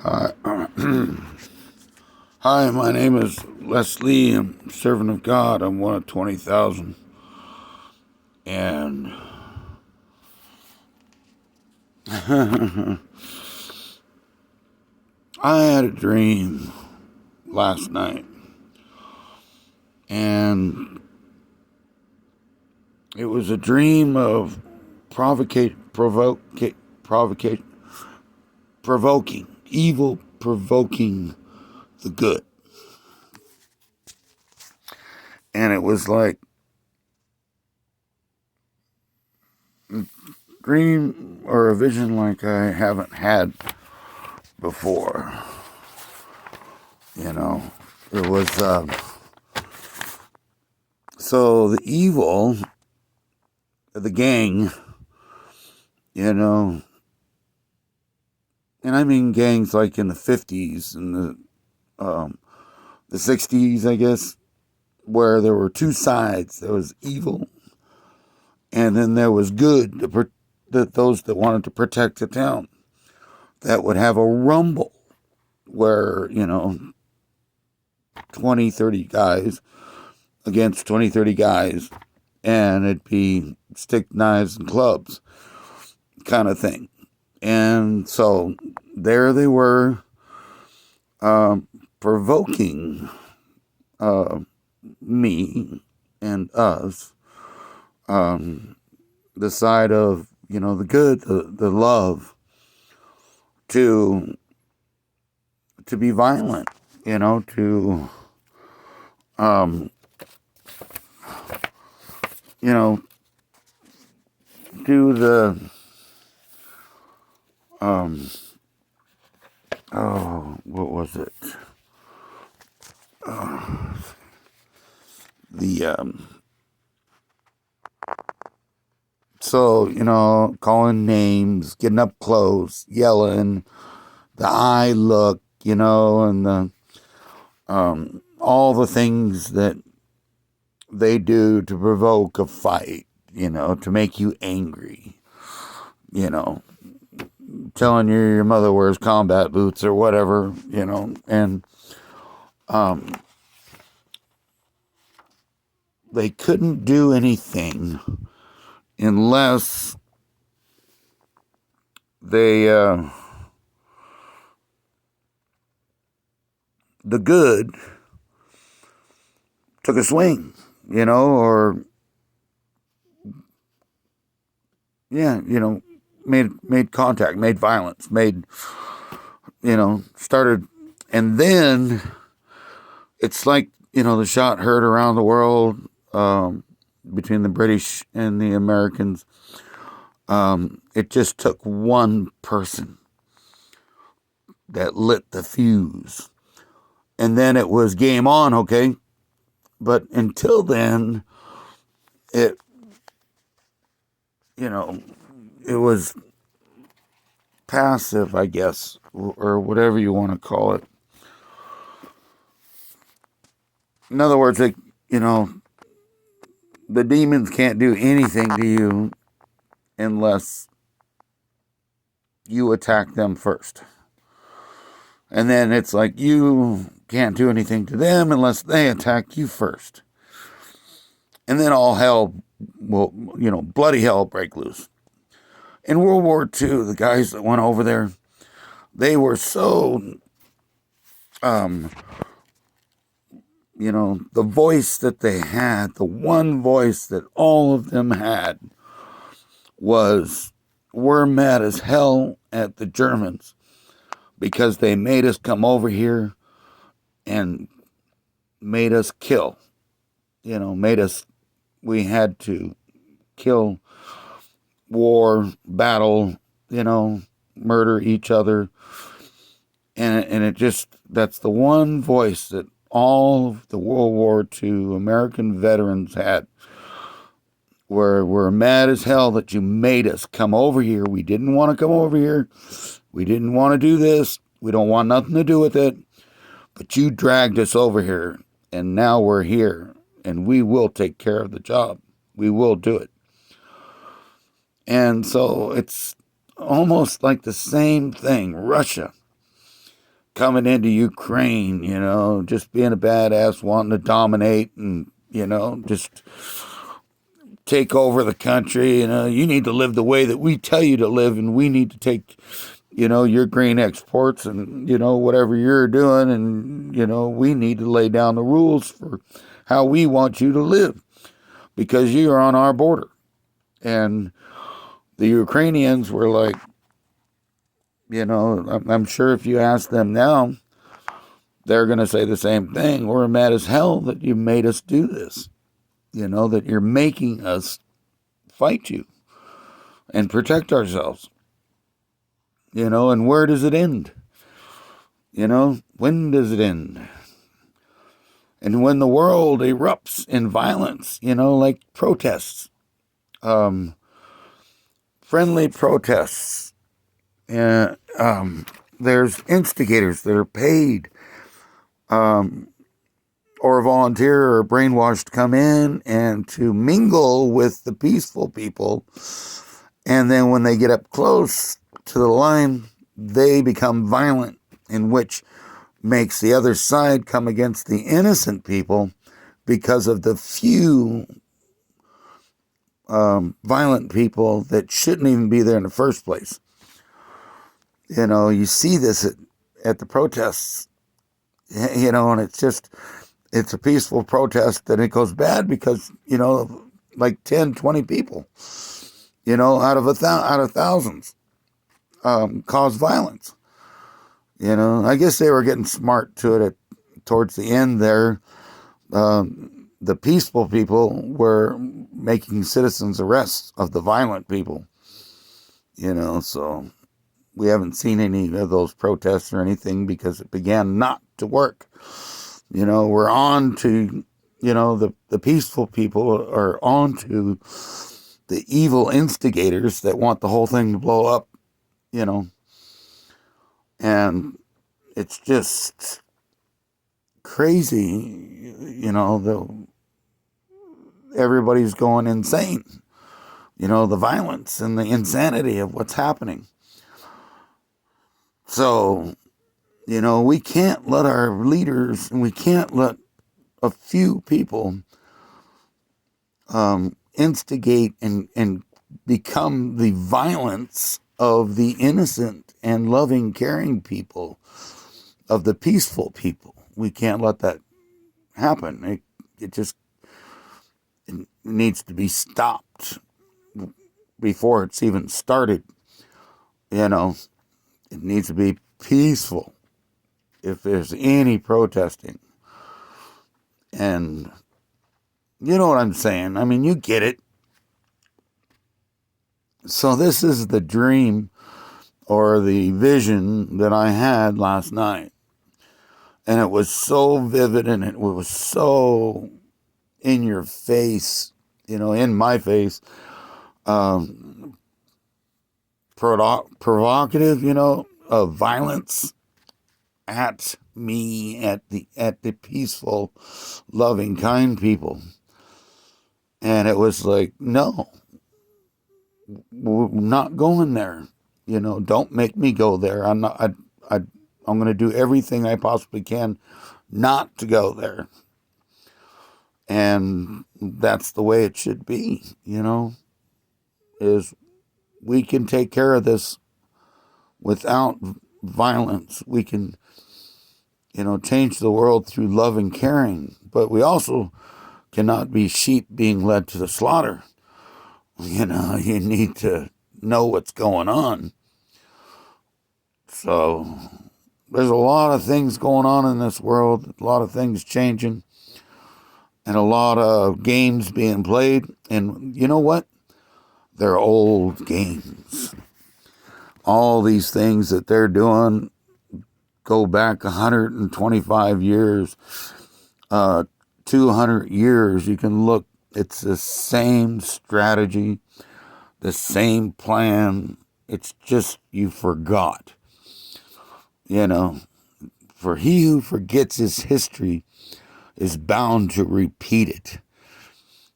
Hi, hi. My name is Leslie. I'm a servant of God. I'm one of 20,000, and I had a dream last night, and it was a dream of provocate, provoking evil, provoking the good, and it was like a dream or a vision like I haven't had before. You know, it was so the evil, the gang, you know, and I mean gangs like in the 50s and the 60s, I guess, where there were two sides. There was evil, and then there was good, those that wanted to protect the town, that would have a rumble where, 20, 30 guys against 20, 30 guys, and it'd be stick, knives, and clubs kind of thing. And so there they were, provoking me and us, the side of, the good, the love, to be violent, to, you know, do the, what was it? The, so, calling names, getting up close, yelling, the eye look, and the, all the things that they do to provoke a fight, to make you angry, telling you your mother wears combat boots or whatever, and they couldn't do anything unless they, the good took a swing, or, yeah, made contact, made violence, started, and then it's like, the shot heard around the world, between the British and the Americans. It just took one person that lit the fuse, and then it was game on, okay? But until then, it, it was passive, I guess, or whatever you want to call it. In other words, the demons can't do anything to you unless you attack them first. And then it's like you can't do anything to them unless they attack you first. And then all hell will, bloody hell break loose. In World War II, the guys that went over there, they were so, the voice that they had, the one voice that all of them had was, we're mad as hell at the Germans because they made us come over here and made us kill, we had to kill, war, battle, murder each other. And it just, that's the one voice that all of the World War II American veterans had. We're mad as hell that you made us come over here. We didn't want to come over here. We didn't want to do this. We don't want nothing to do with it. But you dragged us over here, and now we're here, and we will take care of the job. We will do it. And so it's almost like the same thing. Russia. coming into Ukraine, just being a badass, wanting to dominate and, just take over the country. You need to live the way that we tell you to live, and we need to take, your grain exports and, whatever you're doing. And, we need to lay down the rules for how we want you to live because you are on our border. And the Ukrainians were like, I'm sure if you ask them now, they're going to say the same thing. We're mad as hell that you made us do this, that you're making us fight you and protect ourselves, and where does it end? When does it end? And when the world erupts in violence, like protests, friendly protests, and there's instigators that are paid or volunteer or brainwashed to come in and to mingle with the peaceful people. And then when they get up close to the line, they become violent, in which makes the other side come against the innocent people because of the few violent people that shouldn't even be there in the first place. You see this at the protests, and it's a peaceful protest, and it goes bad because, like 10, 20 people, out of thousands, cause violence. I guess they were getting smart to it towards the end there. The peaceful people were making citizens arrests of the violent people, so we haven't seen any of those protests or anything because it began not to work. We're on to, the peaceful people are on to the evil instigators that want the whole thing to blow up, and it's just crazy, everybody's going insane, the violence and the insanity of what's happening. So, we can't let our leaders, and we can't let a few people instigate and become the violence of the innocent and loving, caring people, of the peaceful people. We can't let that happen. It needs to be stopped before it's even started. It needs to be peaceful if there's any protesting. And you know what I'm saying? I mean, you get it. So this is the dream or the vision that I had last night. And it was so vivid and it was so in your face, in my face, provocative, of violence at me, at the peaceful, loving, kind people. And it was like, no, we're not going there. Don't make me go there. I'm going to do everything I possibly can not to go there. And that's the way it should be, is we can take care of this without violence. We can, change the world through love and caring. But we also cannot be sheep being led to the slaughter. You need to know what's going on. So there's a lot of things going on in this world, a lot of things changing, and a lot of games being played. And you know what? They're old games. All these things that they're doing go back 125 years, 200 years. You can look, it's the same strategy, the same plan. It's just you forgot. For he who forgets his history is bound to repeat it.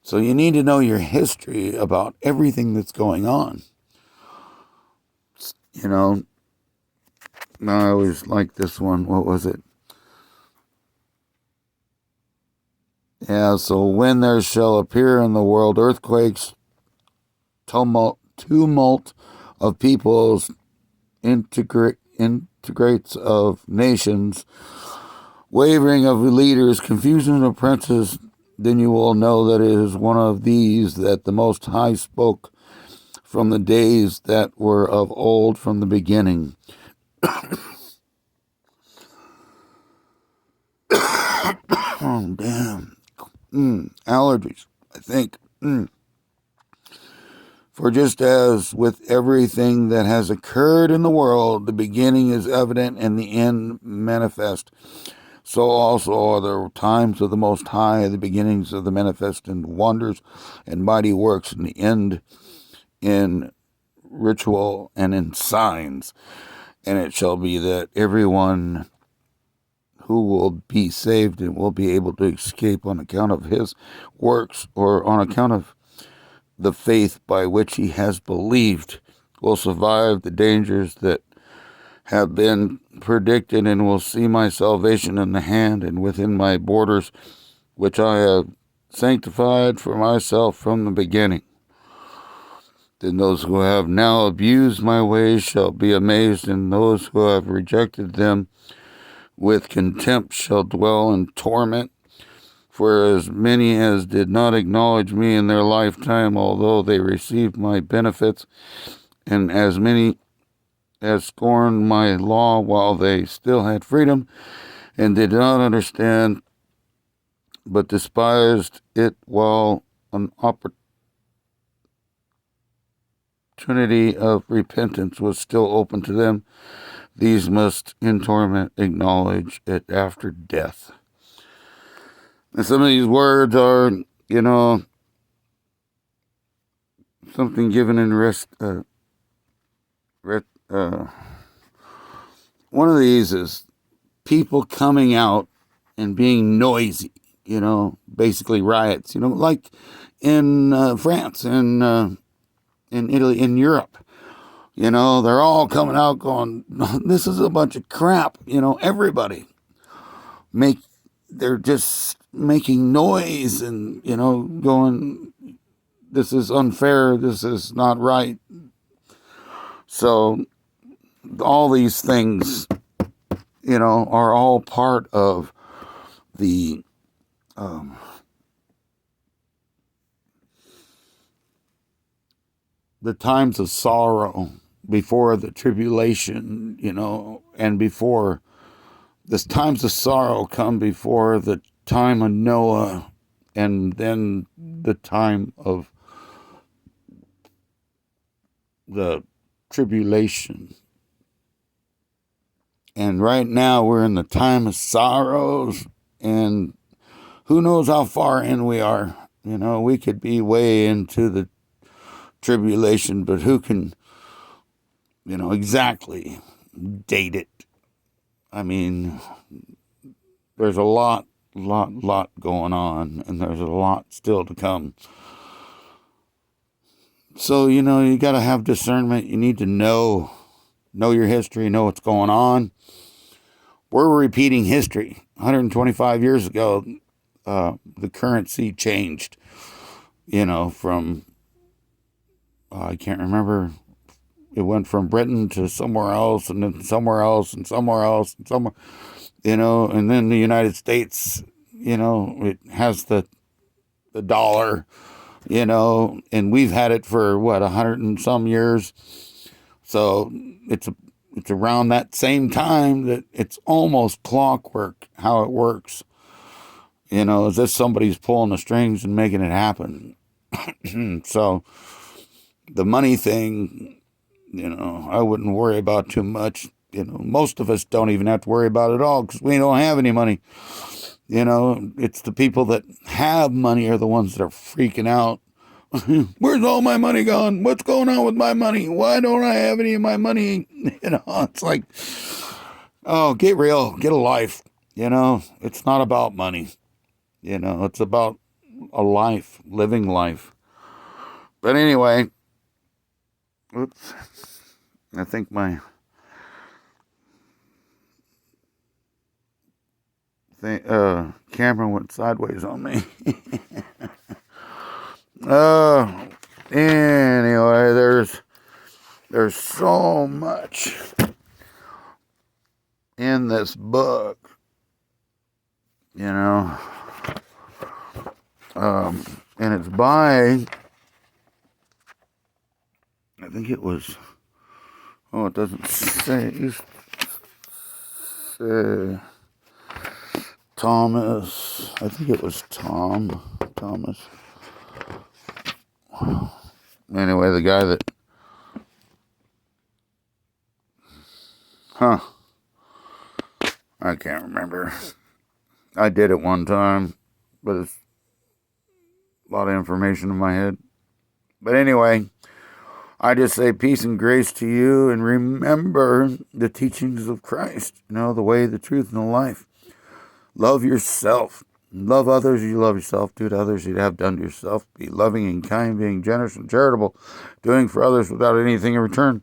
So you need to know your history about everything that's going on. I always liked this one. What was it? Yeah, so when there shall appear in the world earthquakes, tumult of peoples, integrates of nations, wavering of leaders, confusion of princes, then you will know that it is one of these that the Most High spoke from the days that were of old, from the beginning. Oh, damn. Allergies, I think. For just as with everything that has occurred in the world, the beginning is evident and the end manifest, so also are the times of the Most High, the beginnings of the manifest and wonders and mighty works, and the end in ritual and in signs. And it shall be that everyone who will be saved and will be able to escape on account of his works or on account of the faith by which he has believed will survive the dangers that have been predicted and will see my salvation in the hand and within my borders, which I have sanctified for myself from the beginning. Then those who have now abused my ways shall be amazed, and those who have rejected them with contempt shall dwell in torment. For as many as did not acknowledge me in their lifetime, although they received my benefits, and as many as scorned my law while they still had freedom, and did not understand, but despised it while an opportunity of repentance was still open to them, these must in torment acknowledge it after death. And some of these words are, something given in rest. One of these is people coming out and being noisy, basically riots, like in France and in Italy, in Europe. They're all coming out going, this is a bunch of crap. Everybody they're just making noise and, going, this is unfair. This is not right. So all these things, are all part of the times of sorrow before the tribulation, and before the times of sorrow come before the time of Noah, and then the time of the tribulation. And right now we're in the time of sorrows, and who knows how far in we are. We could be way into the tribulation, but who can, exactly date it? I mean, there's a lot going on, and there's a lot still to come. So, you got to have discernment. You need to know your history, know what's going on. We're repeating history. 125 years ago, the currency changed, from, I can't remember, it went from Britain to somewhere else, and then somewhere else, and somewhere else, and somewhere, and then the United States, it has the dollar, and we've had it for 100 and some years. So it's around that same time that it's almost clockwork how it works. As if somebody's pulling the strings and making it happen. So the money thing, I wouldn't worry about too much. Most of us don't even have to worry about it all because we don't have any money. It's the people that have money are the ones that are freaking out. Where's all my money gone? What's going on with my money? Why don't I have any of my money? It's like, oh, get real, get a life. It's not about money. It's about a life, living life. But anyway, oops, I think my camera went sideways on me. uh, anyway, there's so much in this book, you know, and it's by, I think it was, oh, it doesn't say, it used to say Thomas, I think it was Thomas. Anyway, the guy that, I can't remember. I did it one time, but it's a lot of information in my head. But anyway, I just say peace and grace to you, and remember the teachings of Christ, you know, the way, the truth, and the life. Love yourself. Love others as you love yourself. Do to others as you'd have done to yourself. Be loving and kind, being generous and charitable, doing for others without anything in return.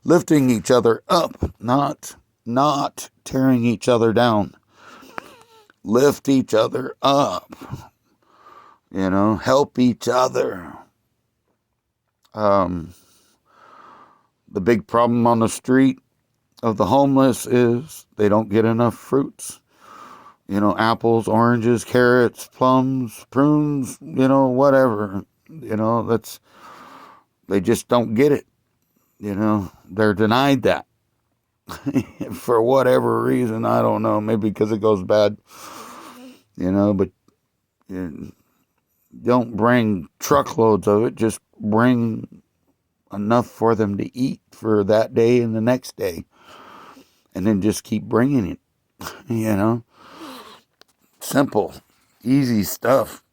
Lifting each other up, not tearing each other down. Lift each other up. You know, help each other. The big problem on the street of the homeless is they don't get enough fruits. You know, apples, oranges, carrots, plums, prunes, you know, whatever. You know, they just don't get it. You know, they're denied that. For whatever reason, I don't know. Maybe because it goes bad. You know, but don't bring truckloads of it. Just bring enough for them to eat for that day and the next day. And then just keep bringing it. You know. Simple, easy stuff.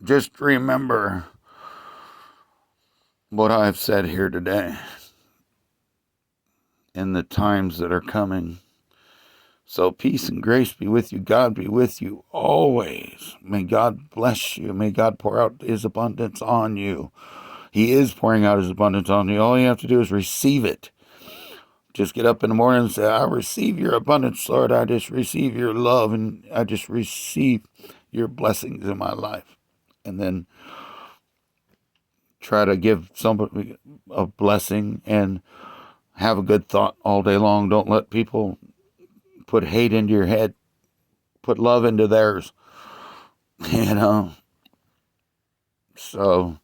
Just remember what I've said here today in the times that are coming. So peace and grace be with you. God be with you always. May God bless you. May God pour out his abundance on you. He is pouring out his abundance on you. All you have to do is receive it. Just get up in the morning and say, I receive your abundance, Lord. I just receive your love, and I just receive your blessings in my life. And then try to give somebody a blessing and have a good thought all day long. Don't let people put hate into your head. Put love into theirs. You know. So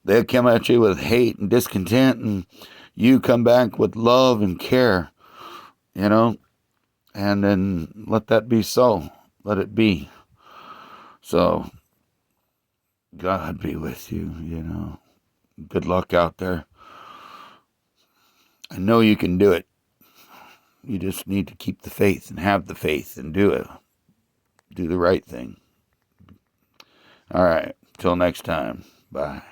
they'll come at you with hate and discontent, and you come back with love and care, you know, and then let that be so. Let it be. So, God be with you, you know. Good luck out there. I know you can do it. You just need to keep the faith and have the faith and do it. Do the right thing. All right. Till next time. Bye.